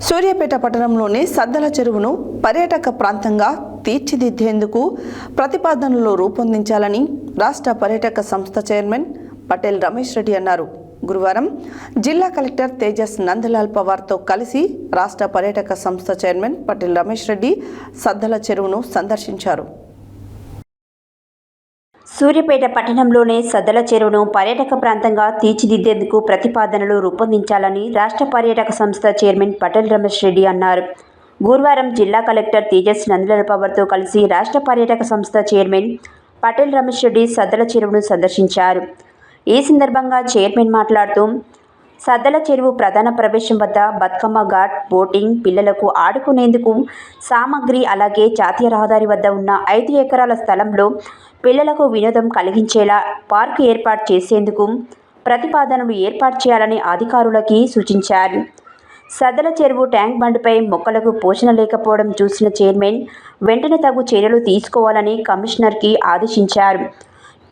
సూర్యాపేట పట్టణంలోని సద్దల చెరువును పర్యాటక ప్రాంతంగా తీర్చిదిద్దేందుకు ప్రతిపాదనలు రూపొందించాలని రాష్ట్ర పర్యాటక సంస్థ చైర్మన్ పటేల్ రమేష్ రెడ్డి అన్నారు. గురువారం జిల్లా కలెక్టర్ తేజస్ నందలాల్ పవార్తో కలిసి రాష్ట్ర పర్యాటక సంస్థ చైర్మన్ పటేల్ రమేష్ రెడ్డి సద్దల చెరువును సందర్శించారు. సూర్యాపేట పట్టణంలోని సద్దల చెరువును పర్యాటక ప్రాంతంగా తీర్చిదిద్దేందుకు ప్రతిపాదనలు రూపొందించాలని రాష్ట్ర పర్యాటక సంస్థ చైర్మన్ పటేల్ రమేష్ రెడ్డి అన్నారు. గురువారం జిల్లా కలెక్టర్ తేజస్ నందలాల్ పవార్తో కలిసి రాష్ట్ర పర్యాటక సంస్థ చైర్మన్ పటేల్ రమేష్ రెడ్డి సద్దల చెరువును సందర్శించారు. ఈ సందర్భంగా చైర్మన్ మాట్లాడుతూ, సద్దల చెరువు ప్రధాన ప్రవేశం వద్ద బతుకమ్మ ఘాట్, బోటింగ్, పిల్లలకు ఆడుకునేందుకు సామగ్రి, అలాగే జాతీయ రహదారి వద్ద ఉన్న 5 ఎకరాల స్థలంలో పిల్లలకు వినోదం కలిగించేలా పార్కు ఏర్పాటు చేసేందుకు ప్రతిపాదనలు ఏర్పాటు చేయాలని అధికారులకి సూచించారు. సద్దల చెరువు ట్యాంక్ బండ్పై మొక్కలకు పోషణ లేకపోవడం చూసిన చైర్మన్ వెంటనే తగు చర్యలు తీసుకోవాలని కమిషనర్కి ఆదేశించారు.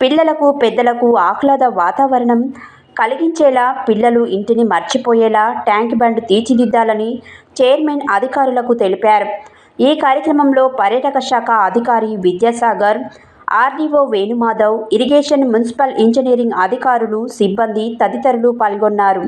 పిల్లలకు, పెద్దలకు ఆహ్లాద వాతావరణం కలిగించేలా, పిల్లలు ఇంటిని మర్చిపోయేలా ట్యాంక్ బండ్ తీర్చిదిద్దాలని చైర్మన్ అధికారులకు తెలిపారు. ఈ కార్యక్రమంలో పర్యాటక శాఖ అధికారి Vidyasagar, RDO Venumadhav, irrigation, municipal engineering అధికారులు, సిబ్బంది తదితరులు పాల్గొన్నారు.